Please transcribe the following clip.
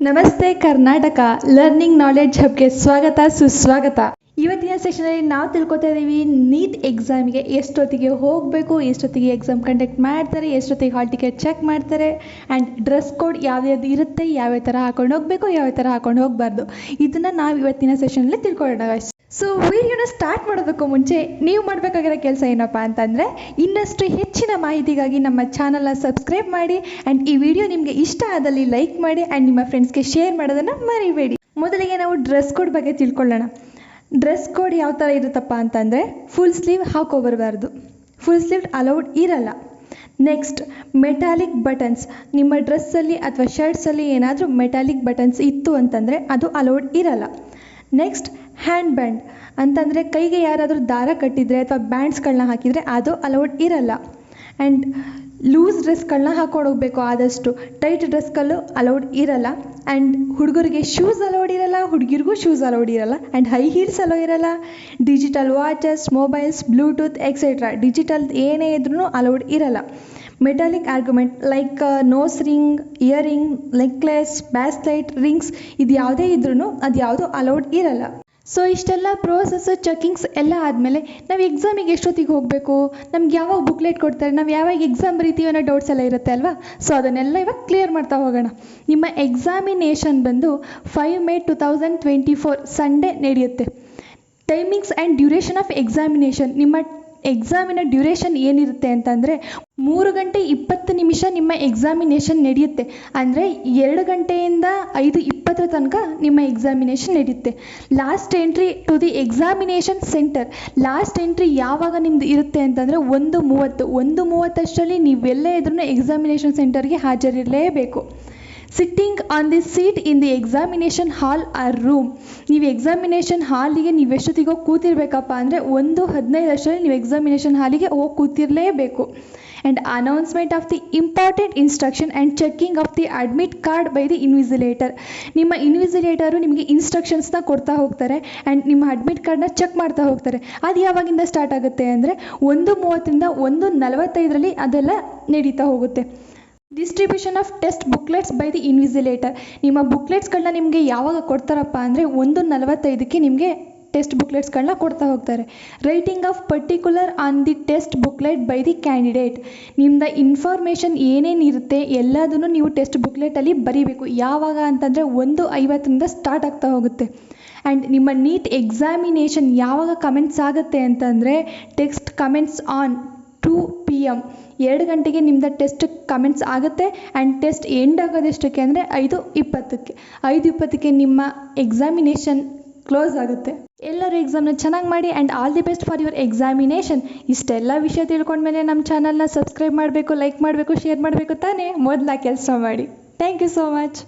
ನಮಸ್ತೆ Karnataka learning knowledge ಹಬ್ಗೆ ಸ್ವಾಗತ ಸುಸ್ವಾಗತ. ಇವತ್ತಿನ ಸೆಷನಲ್ಲಿ ನಾವು ತಿಳ್ಕೊತಾ ಇದ್ದೀವಿ ನೀಟ್ ಎಕ್ಸಾಮಿಗೆ ಎಷ್ಟೊತ್ತಿಗೆ ಹೋಗಬೇಕು, ಎಷ್ಟೊತ್ತಿಗೆ ಎಕ್ಸಾಮ್ ಕಂಡಕ್ಟ್ ಮಾಡ್ತಾರೆ, ಎಷ್ಟೊತ್ತಿಗೆ ಹಾಲ್ ಟಿಕೆಟ್ ಚೆಕ್ ಮಾಡ್ತಾರೆ ಆ್ಯಂಡ್ ಡ್ರೆಸ್ ಕೋಡ್ ಯಾವ್ಯಾವ್ದು ಇರುತ್ತೆ, ಯಾವ್ಯಾವ ಥರ ಹಾಕೊಂಡು ಹೋಗಬೇಕು, ಯಾವ ಥರ ಹಾಕೊಂಡು ಹೋಗಬಾರ್ದು, ಇದನ್ನು ನಾವು ಇವತ್ತಿನ ಸೆಷನಲ್ಲಿ ತಿಳ್ಕೊಳ್ಳೋಣ. ಸೊ ವಿಡಿಯೋನ ಸ್ಟಾರ್ಟ್ ಮಾಡೋದಕ್ಕೂ ಮುಂಚೆ ನೀವು ಮಾಡಬೇಕಾಗಿರೋ ಕೆಲಸ ಏನಪ್ಪ ಅಂತಂದರೆ ಇನ್ನಷ್ಟು ಹೆಚ್ಚಿನ ಮಾಹಿತಿಗಾಗಿ ನಮ್ಮ ಚಾನಲ್ನ ಸಬ್ಸ್ಕ್ರೈಬ್ ಮಾಡಿ ಆ್ಯಂಡ್ ಈ ವಿಡಿಯೋ ನಿಮಗೆ ಇಷ್ಟ ಆದಲ್ಲಿ ಲೈಕ್ ಮಾಡಿ ಆ್ಯಂಡ್ ನಿಮ್ಮ ಫ್ರೆಂಡ್ಸ್ಗೆ ಶೇರ್ ಮಾಡೋದನ್ನು ಮರಿಬೇಡಿ. ಮೊದಲಿಗೆ ನಾವು ಡ್ರೆಸ್ ಕೋಡ್ ಬಗ್ಗೆ ತಿಳ್ಕೊಳ್ಳೋಣ. ಡ್ರೆಸ್ ಕೋಡ್ ಯಾವ ಥರ ಇರುತ್ತಪ್ಪ ಅಂತಂದರೆ ಫುಲ್ ಸ್ಲೀವ್ ಹಾಕೋಬರಬಾರ್ದು, ಫುಲ್ ಸ್ಲೀವ್ ಅಲೌಡ್ ಇರಲ್ಲ. ನೆಕ್ಸ್ಟ್ ಮೆಟಾಲಿಕ್ ಬಟನ್ಸ್, ನಿಮ್ಮ ಡ್ರೆಸ್ಸಲ್ಲಿ ಅಥವಾ ಶರ್ಟ್ಸಲ್ಲಿ ಏನಾದರೂ ಮೆಟಾಲಿಕ್ ಬಟನ್ಸ್ ಇತ್ತು ಅಂತಂದರೆ ಅದು ಅಲೌಡ್ ಇರಲ್ಲ. ನೆಕ್ಸ್ಟ್ ಹ್ಯಾಂಡ್ ಬ್ಯಾಂಡ್ ಅಂತಂದರೆ ಕೈಗೆ ಯಾರಾದರೂ ದಾರ ಕಟ್ಟಿದರೆ ಅಥವಾ ಬ್ಯಾಂಡ್ಸ್ಗಳನ್ನ ಹಾಕಿದರೆ ಅದು ಅಲೌಡ್ ಇರಲ್ಲ. ಆ್ಯಂಡ್ ಲೂಸ್ ಡ್ರೆಸ್ಗಳನ್ನ ಹಾಕೊಂಡು ಹೋಗಬೇಕು, ಆದಷ್ಟು ಟೈಟ್ ಡ್ರೆಸ್ಗಳು ಅಲೌಡ್ ಇರಲ್ಲ. ಆ್ಯಂಡ್ ಹುಡುಗರಿಗೆ ಶೂಸ್ ಅಲೌಡ್ ಇರಲ್ಲ, ಹುಡುಗಿರಿಗೂ ಶೂಸ್ ಅಲೌಡ್ ಇರಲ್ಲ. ಆ್ಯಂಡ್ ಹೈ ಹೀಲ್ಸ್ ಅಲೋ ಇರಲ್ಲ. Digital watches, mobiles, Bluetooth etcetera digital ಏನೇ ಇದ್ರೂ ಅಲೌಡ್ ಇರಲ್ಲ. Metallic argument like nose ring, earring, necklace, bracelet, rings ಇದು ಯಾವುದೇ ಇದ್ರೂ ಅದು ಯಾವುದೂ ಅಲೌಡ್ ಇರಲ್ಲ. ಸೊ ಇಷ್ಟೆಲ್ಲ ಪ್ರೋಸೆಸ್ಸು ಚೆಕಿಂಗ್ಸ್ ಎಲ್ಲ ಆದಮೇಲೆ ನಾವು ಎಕ್ಸಾಮಿಗೆ ಎಷ್ಟೊತ್ತಿಗೆ ಹೋಗಬೇಕು, ನಮ್ಗೆ ಯಾವಾಗ ಬುಕ್ಲೆಟ್ ಕೊಡ್ತಾರೆ, ನಾವು ಯಾವಾಗ ಎಕ್ಸಾಮ್ ಬರೀತೀವಿ ಅನ್ನೋ ಡೌಟ್ಸ್ ಎಲ್ಲ ಇರುತ್ತೆ ಅಲ್ವಾ. ಸೊ ಅದನ್ನೆಲ್ಲ ಇವಾಗ ಕ್ಲಿಯರ್ ಮಾಡ್ತಾ ಹೋಗೋಣ. ನಿಮ್ಮ ಎಕ್ಸಾಮಿನೇಷನ್ ಬಂದು 5 May 2024 ಸಂಡೇ ನಡೆಯುತ್ತೆ. Timings and duration of examination, ನಿಮ್ಮ ಎಕ್ಸಾಮಿನ ಡ್ಯೂರೇಷನ್ ಏನಿರುತ್ತೆ ಅಂತಂದರೆ 3 ಗಂಟೆ 20 ನಿಮಿಷ ನಿಮ್ಮ ಎಕ್ಸಾಮಿನೇಷನ್ ನಡೆಯುತ್ತೆ. ಅಂದರೆ 2 ಗಂಟೆಯಿಂದ 5:20 ತನಕ ನಿಮ್ಮ ಎಕ್ಸಾಮಿನೇಷನ್ ನಡೆಯುತ್ತೆ. Last entry to the examination centre, last entry ಯಾವಾಗ ನಿಮ್ಮದು ಇರುತ್ತೆ ಅಂತಂದರೆ 1:30 ನೀವೆಲ್ಲೇ ಇದ್ರೂ ಎಕ್ಸಾಮಿನೇಷನ್ ಸೆಂಟರ್ಗೆ ಹಾಜರಿರಲೇಬೇಕು. Sitting on the seat in the examination hall or room, ನೀವು ಎಕ್ಸಾಮಿನೇಷನ್ ಹಾಲಿಗೆ ನೀವು ಎಷ್ಟೊತ್ತಿಗೆ ಹೋಗಿ ಕೂತಿರ್ಬೇಕಪ್ಪ ಅಂದರೆ 1:15 ನೀವು ಎಕ್ಸಾಮಿನೇಷನ್ ಹಾಲಿಗೆ ಹೋಗಿ ಕೂತಿರಲೇಬೇಕು. And announcement of the important instruction and checking of the admit card by the invigilator, ನಿಮ್ಮ ಇನ್ವಿಜಿಲೇಟರು ನಿಮಗೆ ಇನ್ಸ್ಟ್ರಕ್ಷನ್ಸ್ನ ಕೊಡ್ತಾ ಹೋಗ್ತಾರೆ ಆ್ಯಂಡ್ ನಿಮ್ಮ ಅಡ್ಮಿಟ್ ಕಾರ್ಡ್ನ ಚೆಕ್ ಮಾಡ್ತಾ ಹೋಗ್ತಾರೆ. ಅದು ಯಾವಾಗಿಂದ ಸ್ಟಾರ್ಟ್ ಆಗುತ್ತೆ ಅಂದರೆ 1:30ರಿಂದ 1:45 ಅದೆಲ್ಲ ನಡೀತಾ ಹೋಗುತ್ತೆ. Distribution of test booklets by the invigilator, ನಿಮ್ಮ ಬುಕ್ಲೆಟ್ಸ್ಗಳನ್ನ ನಿಮಗೆ ಯಾವಾಗ ಕೊಡ್ತಾರಪ್ಪ ಅಂದರೆ 1:45 ನಿಮಗೆ ಟೆಸ್ಟ್ ಬುಕ್ಲೆಟ್ಸ್ಗಳನ್ನ ಕೊಡ್ತಾ ಹೋಗ್ತಾರೆ. Writing of particular on the test booklet by the candidate, ನಿಮ್ಮದು ಇನ್ಫಾರ್ಮೇಷನ್ ಏನೇನಿರುತ್ತೆ ಎಲ್ಲದನ್ನು ನೀವು ಟೆಸ್ಟ್ ಬುಕ್ಲೆಟಲ್ಲಿ ಬರೀಬೇಕು. ಯಾವಾಗ ಅಂತಂದರೆ 1:50ರಿಂದ ಸ್ಟಾರ್ಟ್ ಆಗ್ತಾ ಹೋಗುತ್ತೆ. ಆ್ಯಂಡ್ ನಿಮ್ಮ ನೀಟ್ ಎಕ್ಸಾಮಿನೇಷನ್ ಯಾವಾಗ ಕಮೆಂಟ್ಸ್ ಆಗುತ್ತೆ ಅಂತಂದರೆ ಟೆಕ್ಸ್ಟ್ ಕಮೆಂಟ್ಸ್ ಆನ್ 2 PM, 2 ಗಂಟೆಗೆ ನಿಮ್ಮದು ಟೆಸ್ಟ್ ಕಮೆಂಟ್ಸ್ ಆಗುತ್ತೆ. ಆ್ಯಂಡ್ ಟೆಸ್ಟ್ ಎಂಡ್ ಆಗೋದೆಷ್ಟಕ್ಕೆ ಅಂದರೆ 5:20 ನಿಮ್ಮ ಎಕ್ಸಾಮಿನೇಷನ್ ಕ್ಲೋಸ್ ಆಗುತ್ತೆ. ಎಲ್ಲರೂ ಎಕ್ಸಾಮ್ನ ಚೆನ್ನಾಗಿ ಮಾಡಿ and all the best for your examination. ಇಷ್ಟೆಲ್ಲ ವಿಷಯ ತಿಳ್ಕೊಂಡ್ಮೇಲೆ ನಮ್ಮ ಚಾನಲ್ನ ಸಬ್ಸ್ಕ್ರೈಬ್ ಮಾಡಬೇಕು, ಲೈಕ್ ಮಾಡಬೇಕು, ಶೇರ್ ಮಾಡಬೇಕು ತಾನೇ, ಮೊದಲ ಕೆಲಸ ಮಾಡಿ. Thank you so much.